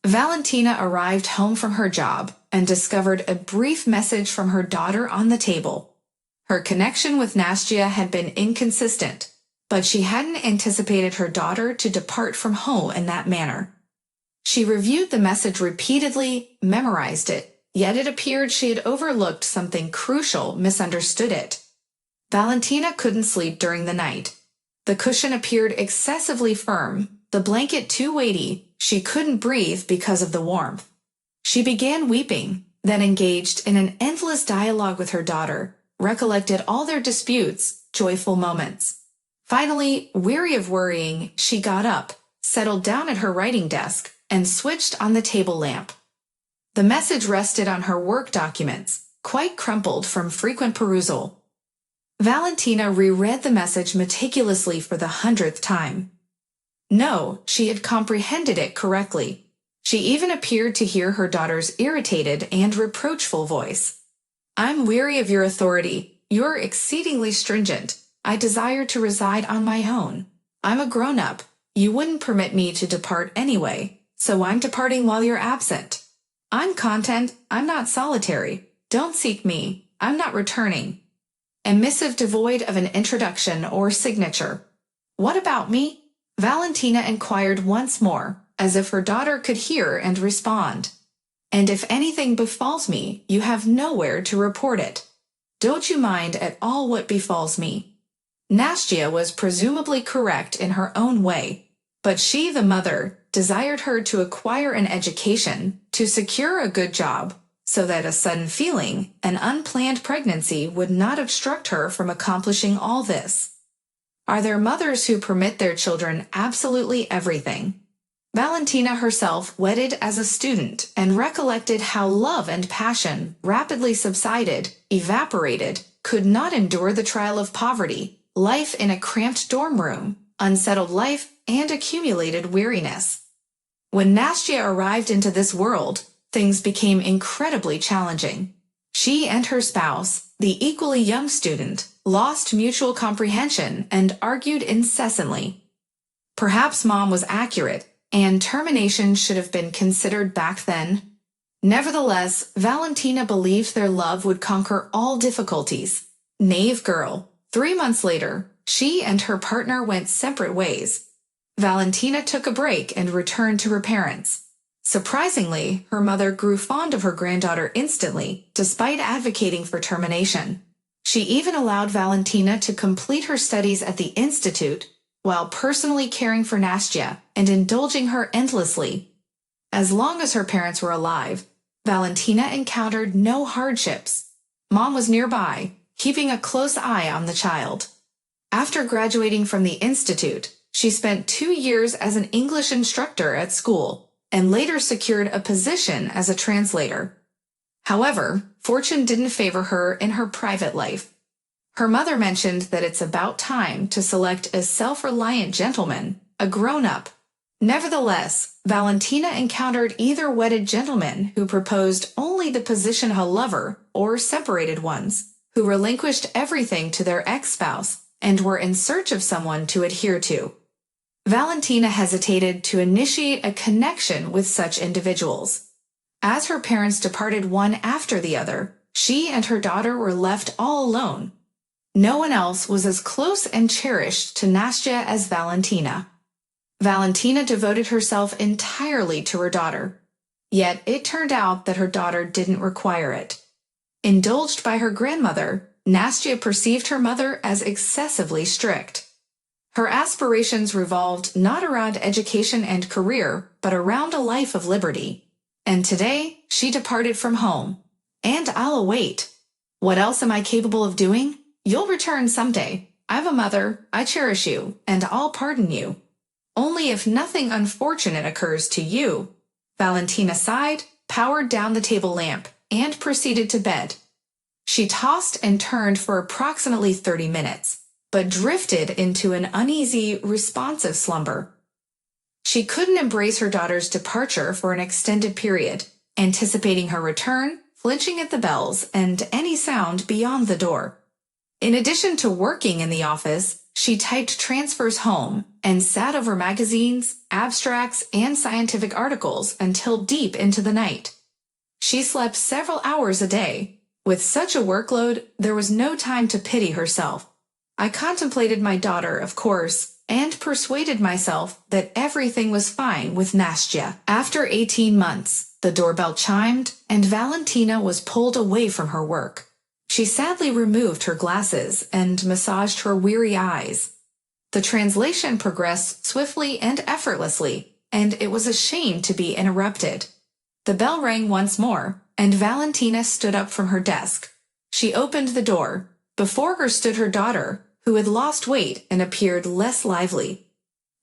Valentina arrived home from her job and discovered a brief message from her daughter on the table. Her connection with Nastya had been inconsistent, but she hadn't anticipated her daughter to depart from home in that manner. She reviewed the message repeatedly, memorized it, yet it appeared she had overlooked something crucial, misunderstood it. Valentina couldn't sleep during the night. The cushion appeared excessively firm, the blanket too weighty, she couldn't breathe because of the warmth. She began weeping, then engaged in an endless dialogue with her daughter, recollected all their disputes, joyful moments. Finally, weary of worrying, she got up, settled down at her writing desk, and switched on the table lamp. The message rested on her work documents, quite crumpled from frequent perusal. Valentina reread the message meticulously for the 100th time. No, she had comprehended it correctly. She even appeared to hear her daughter's irritated and reproachful voice. "I'm weary of your authority. You're exceedingly stringent. I desire to reside on my own. I'm a grown-up. You wouldn't permit me to depart anyway, so I'm departing while you're absent. I'm content. I'm not solitary. Don't seek me. I'm not returning." A missive devoid of an introduction or signature. "What about me?" Valentina inquired once more, as if her daughter could hear and respond. "And if anything befalls me, you have nowhere to report it. Don't you mind at all what befalls me." Nastya was presumably correct in her own way, but she, the mother, desired her to acquire an education, to secure a good job, so that a sudden feeling, an unplanned pregnancy, would not obstruct her from accomplishing all this. Are there mothers who permit their children absolutely everything? Valentina herself wedded as a student and recollected how love and passion rapidly subsided, evaporated, could not endure the trial of poverty, life in a cramped dorm room, unsettled life, and accumulated weariness. When Nastya arrived into this world, things became incredibly challenging. She and her spouse, the equally young student, lost mutual comprehension and argued incessantly. Perhaps Mom was accurate, and termination should have been considered back then. Nevertheless, Valentina believed their love would conquer all difficulties. Naive girl. 3 months later, she and her partner went separate ways. Valentina took a break and returned to her parents. Surprisingly, her mother grew fond of her granddaughter instantly, despite advocating for termination. She even allowed Valentina to complete her studies at the institute, while personally caring for Nastya and indulging her endlessly. As long as her parents were alive, Valentina encountered no hardships. Mom was nearby, keeping a close eye on the child. After graduating from the institute, she spent 2 years as an English instructor at school, and later secured a position as a translator. However, fortune didn't favor her in her private life. Her mother mentioned that it's about time to select a self-reliant gentleman, a grown-up. Nevertheless, Valentina encountered either wedded gentlemen who proposed only the position of a lover or separated ones, who relinquished everything to their ex-spouse and were in search of someone to adhere to. Valentina hesitated to initiate a connection with such individuals. As her parents departed one after the other, she and her daughter were left all alone. No one else was as close and cherished to Nastya as Valentina. Valentina devoted herself entirely to her daughter. Yet it turned out that her daughter didn't require it. Indulged by her grandmother, Nastya perceived her mother as excessively strict. Her aspirations revolved not around education and career, but around a life of liberty. And today, she departed from home. And I'll await. What else am I capable of doing? You'll return someday. I'm a mother, I cherish you, and I'll pardon you. Only if nothing unfortunate occurs to you. Valentina sighed, powered down the table lamp, and proceeded to bed. She tossed and turned for approximately 30 minutes, but drifted into an uneasy, responsive slumber. She couldn't embrace her daughter's departure for an extended period, anticipating her return, flinching at the bells and any sound beyond the door. In addition to working in the office, she typed transfers home and sat over magazines, abstracts, and scientific articles until deep into the night. She slept several hours a day. With such a workload, there was no time to pity herself. I contemplated my daughter, of course, and persuaded myself that everything was fine with Nastya. After 18 months, the doorbell chimed, and Valentina was pulled away from her work. She sadly removed her glasses and massaged her weary eyes. The translation progressed swiftly and effortlessly, and it was a shame to be interrupted. The bell rang once more, and Valentina stood up from her desk. She opened the door. Before her stood her daughter, who had lost weight and appeared less lively.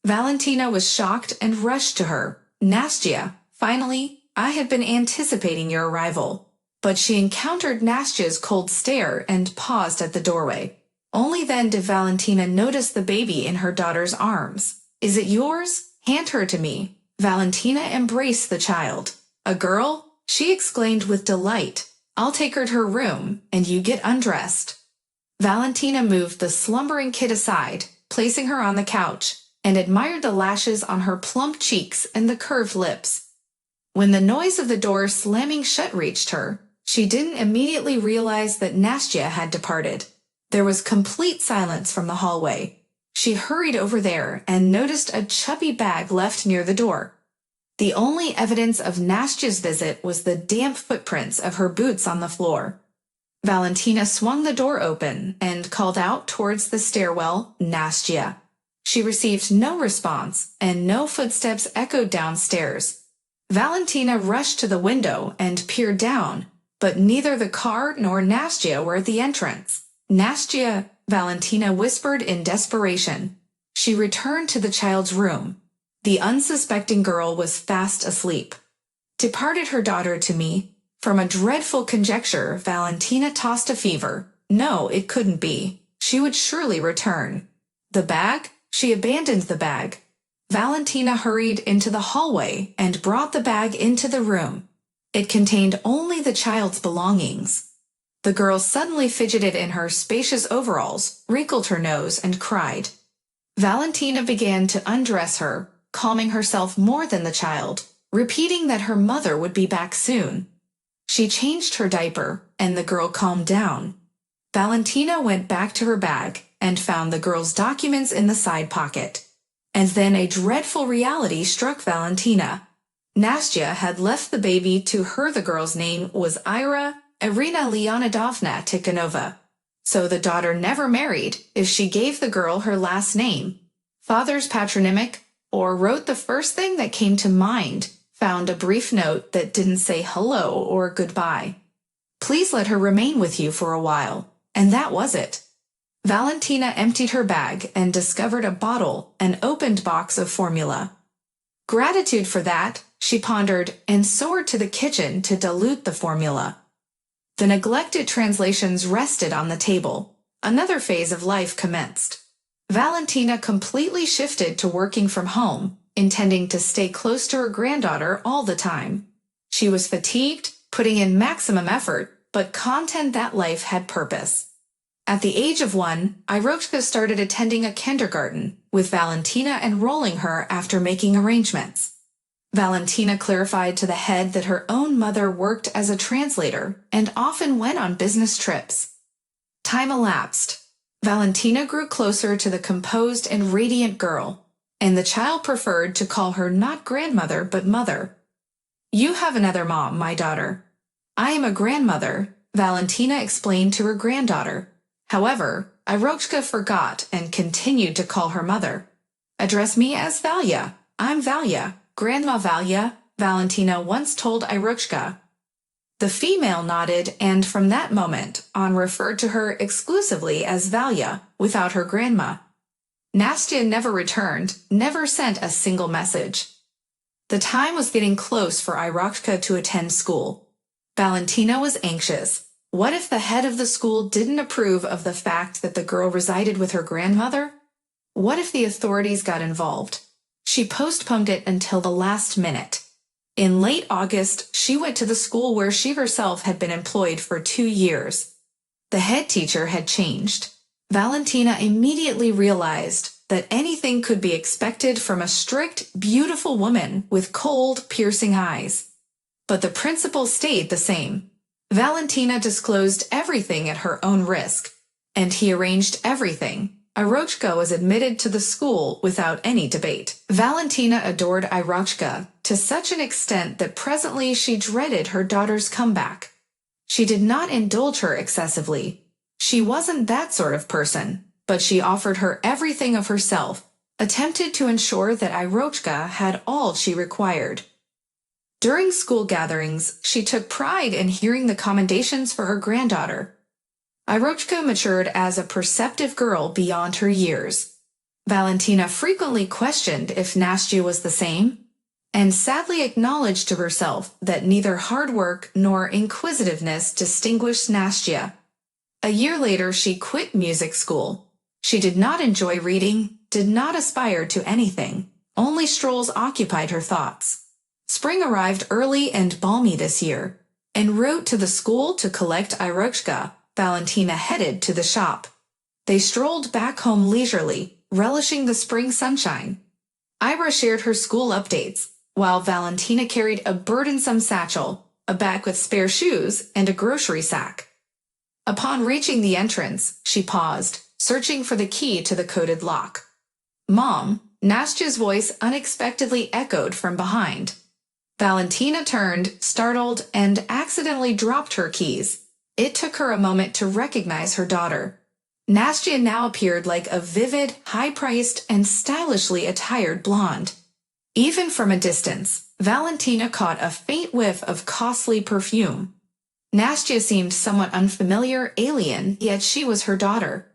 Valentina was shocked and rushed to her. "Nastya, finally, I had been anticipating your arrival." But she encountered Nastya's cold stare and paused at the doorway. Only then did Valentina notice the baby in her daughter's arms. "Is it yours? Hand her to me." Valentina embraced the child. "A girl?" she exclaimed with delight. "I'll take her to her room, and you get undressed." Valentina moved the slumbering kid aside, placing her on the couch, and admired the lashes on her plump cheeks and the curved lips. When the noise of the door slamming shut reached her, she didn't immediately realize that Nastya had departed. There was complete silence from the hallway. She hurried over there and noticed a chubby bag left near the door. The only evidence of Nastya's visit was the damp footprints of her boots on the floor. Valentina swung the door open and called out towards the stairwell, "Nastya." She received no response, and no footsteps echoed downstairs. Valentina rushed to the window and peered down, but neither the car nor Nastya were at the entrance. "Nastya," Valentina whispered in desperation. She returned to the child's room. The unsuspecting girl was fast asleep. "Departed her daughter to me?" From a dreadful conjecture, Valentina tossed a fever. No, it couldn't be. She would surely return. The bag? She abandoned the bag. Valentina hurried into the hallway and brought the bag into the room. It contained only the child's belongings. The girl suddenly fidgeted in her spacious overalls, wrinkled her nose, and cried. Valentina began to undress her, calming herself more than the child, repeating that her mother would be back soon. She changed her diaper, and the girl calmed down. Valentina went back to her bag and found the girl's documents in the side pocket. And then a dreadful reality struck Valentina. Nastya had left the baby to her. The girl's name was Irina Leonidovna Tikhanova. So the daughter never married if she gave the girl her last name, father's patronymic, or wrote the first thing that came to mind, found a brief note that didn't say hello or goodbye. "Please let her remain with you for a while." And that was it. Valentina emptied her bag and discovered a bottle, an opened box of formula. Gratitude for that, she pondered, and soared to the kitchen to dilute the formula. The neglected translations rested on the table. Another phase of life commenced. Valentina completely shifted to working from home, intending to stay close to her granddaughter all the time. She was fatigued, putting in maximum effort, but content that life had purpose. At the age of 1, Irochka started attending a kindergarten, with Valentina enrolling her after making arrangements. Valentina clarified to the head that her own mother worked as a translator and often went on business trips. Time elapsed. Valentina grew closer to the composed and radiant girl, and the child preferred to call her not grandmother but mother. "You have another mom, my daughter." "I am a grandmother," Valentina explained to her granddaughter. However, Irochka forgot and continued to call her mother. "Address me as Valya. I'm Valya, Grandma Valya," Valentina once told Irochka. The female nodded and from that moment on referred to her exclusively as Valya, without her grandma. Nastya never returned, never sent a single message. The time was getting close for Irochka to attend school. Valentina was anxious. What if the head of the school didn't approve of the fact that the girl resided with her grandmother? What if the authorities got involved? She postponed it until the last minute. In late August, she went to the school where she herself had been employed for 2 years. The head teacher had changed. Valentina immediately realized that anything could be expected from a strict, beautiful woman with cold, piercing eyes. But the principle stayed the same. Valentina disclosed everything at her own risk, and he arranged everything. Irochka was admitted to the school without any debate. Valentina adored Irochka to such an extent that presently she dreaded her daughter's comeback. She did not indulge her excessively. She wasn't that sort of person, but she offered her everything of herself, attempted to ensure that Irochka had all she required. During school gatherings, she took pride in hearing the commendations for her granddaughter. Irochka matured as a perceptive girl beyond her years. Valentina frequently questioned if Nastya was the same, and sadly acknowledged to herself that neither hard work nor inquisitiveness distinguished Nastya. A year later, she quit music school. She did not enjoy reading, did not aspire to anything. Only strolls occupied her thoughts. Spring arrived early and balmy this year. En route to the school to collect Irochka, Valentina headed to the shop. They strolled back home leisurely, relishing the spring sunshine. Ira shared her school updates, while Valentina carried a burdensome satchel, a bag with spare shoes, and a grocery sack. Upon reaching the entrance, she paused, searching for the key to the coded lock. "Mom," Nastya's voice unexpectedly echoed from behind. Valentina turned, startled, and accidentally dropped her keys. It took her a moment to recognize her daughter. Nastya now appeared like a vivid, high-priced, and stylishly attired blonde. Even from a distance, Valentina caught a faint whiff of costly perfume. Nastya seemed somewhat unfamiliar, alien, yet she was her daughter.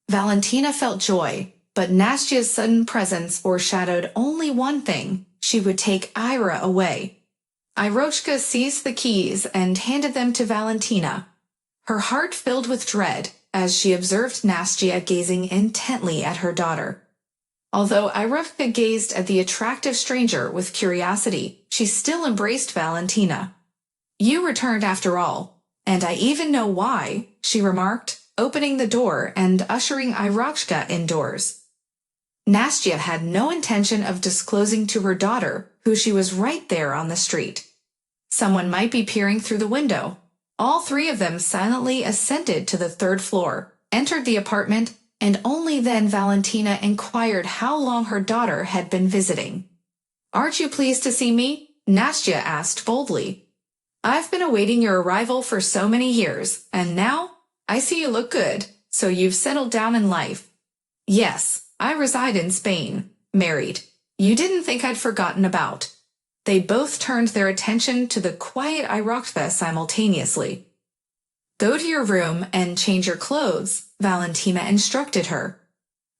Valentina felt joy, but Nastya's sudden presence foreshadowed only one thing: she would take Ira away. Irochka seized the keys and handed them to Valentina. Her heart filled with dread as she observed Nastya gazing intently at her daughter. Although Irochka gazed at the attractive stranger with curiosity, she still embraced Valentina. "You returned after all, and I even know why," she remarked, opening the door and ushering Irochka indoors. Nastya had no intention of disclosing to her daughter who she was right there on the street. Someone might be peering through the window. All three of them silently ascended to the third floor, entered the apartment, and only then Valentina inquired how long her daughter had been visiting. "Aren't you pleased to see me?" Nastya asked boldly. "I've been awaiting your arrival for so many years, and now I see you look good, so you've settled down in life." "Yes, I reside in Spain, married. You didn't think I'd forgotten about." They both turned their attention to the quiet Irochka simultaneously. "Go to your room and change your clothes," Valentina instructed her.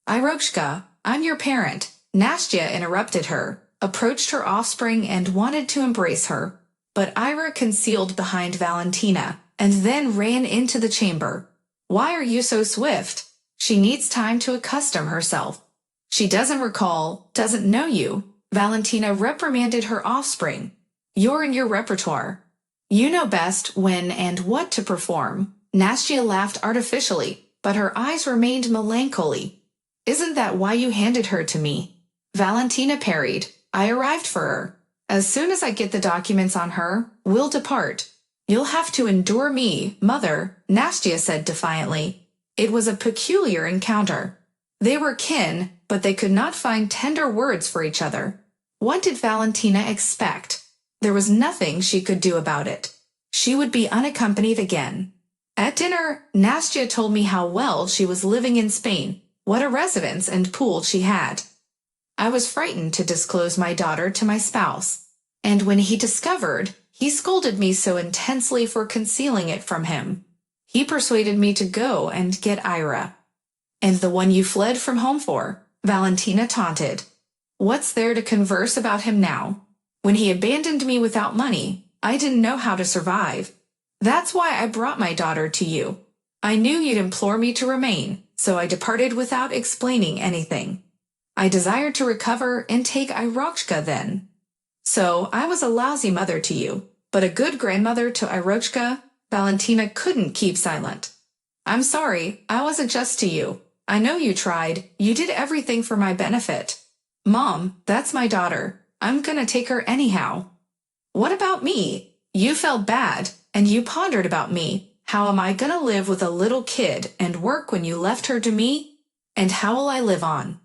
"Irochka, I'm your parent," Nastya interrupted her, approached her offspring and wanted to embrace her. But Ira concealed behind Valentina, and then ran into the chamber. "Why are you so swift? She needs time to accustom herself. She doesn't recall, doesn't know you." Valentina reprimanded her offspring. "You're in your repertoire. You know best when and what to perform." Nastya laughed artificially, but her eyes remained melancholy. "Isn't that why you handed her to me?" Valentina parried. "I arrived for her. As soon as I get the documents on her, we'll depart." "You'll have to endure me, mother," Nastya said defiantly. It was a peculiar encounter. They were kin, but they could not find tender words for each other. What did Valentina expect? There was nothing she could do about it. She would be unaccompanied again. At dinner, Nastya told me how well she was living in Spain, what a residence and pool she had. I was frightened to disclose my daughter to my spouse, and when he discovered, he scolded me so intensely for concealing it from him. He persuaded me to go and get Ira. "And the one you fled from home for," Valentina taunted. "What's there to converse about him now? When he abandoned me without money, I didn't know how to survive. That's why I brought my daughter to you. I knew you'd implore me to remain, so I departed without explaining anything. I desired to recover and take Irochka then. So I was a lousy mother to you, but a good grandmother to Irochka." Valentina couldn't keep silent. I'm sorry, I wasn't just to you. I know you tried. You did everything for my benefit. Mom, that's my daughter. I'm gonna take her anyhow. What about me? You felt bad, and you pondered about me. How am I gonna live with a little kid and work when you left her to me? And how will I live on?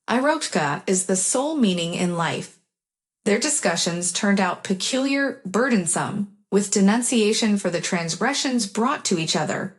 Irochka is the sole meaning in life. Their discussions turned out peculiar, burdensome, with denunciation for the transgressions brought to each other.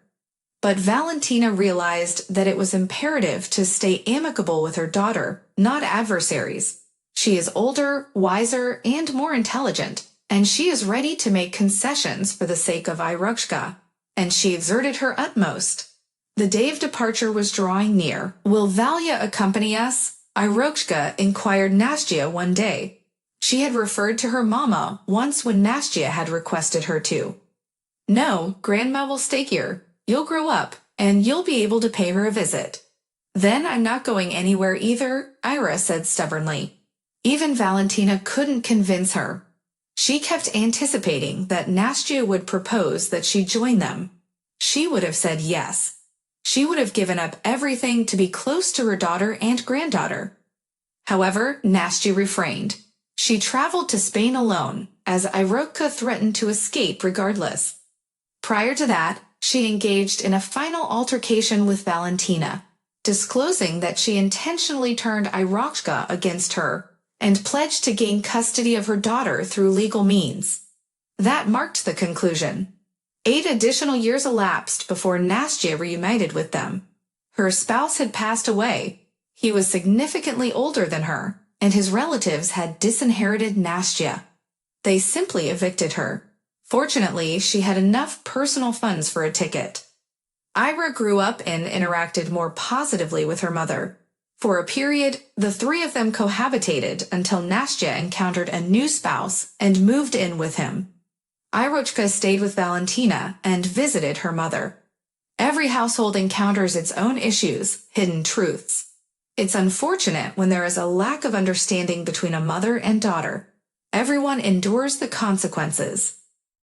But Valentina realized that it was imperative to stay amicable with her daughter, not adversaries. She is older, wiser, and more intelligent, and she is ready to make concessions for the sake of Irochka, and she exerted her utmost. The day of departure was drawing near. Will Valia accompany us? Irochka inquired Nastya one day. She had referred to her mama once when Nastya had requested her to. No, Grandma will stay here. You'll grow up, and you'll be able to pay her a visit. Then I'm not going anywhere either, Ira said stubbornly. Even Valentina couldn't convince her. She kept anticipating that Nastya would propose that she join them. She would have said yes. She would have given up everything to be close to her daughter and granddaughter. However, Nastya refrained. She traveled to Spain alone, as Irochka threatened to escape regardless. Prior to that, she engaged in a final altercation with Valentina, disclosing that she intentionally turned Irochka against her and pledged to gain custody of her daughter through legal means. That marked the conclusion. 8 additional years elapsed before Nastya reunited with them. Her spouse had passed away. He was significantly older than her, and his relatives had disinherited Nastya. They simply evicted her. Fortunately, she had enough personal funds for a ticket. Ira grew up and interacted more positively with her mother. For a period, the three of them cohabitated until Nastya encountered a new spouse and moved in with him. Irochka stayed with Valentina and visited her mother. Every household encounters its own issues, hidden truths. It's unfortunate when there is a lack of understanding between a mother and daughter. Everyone endures the consequences.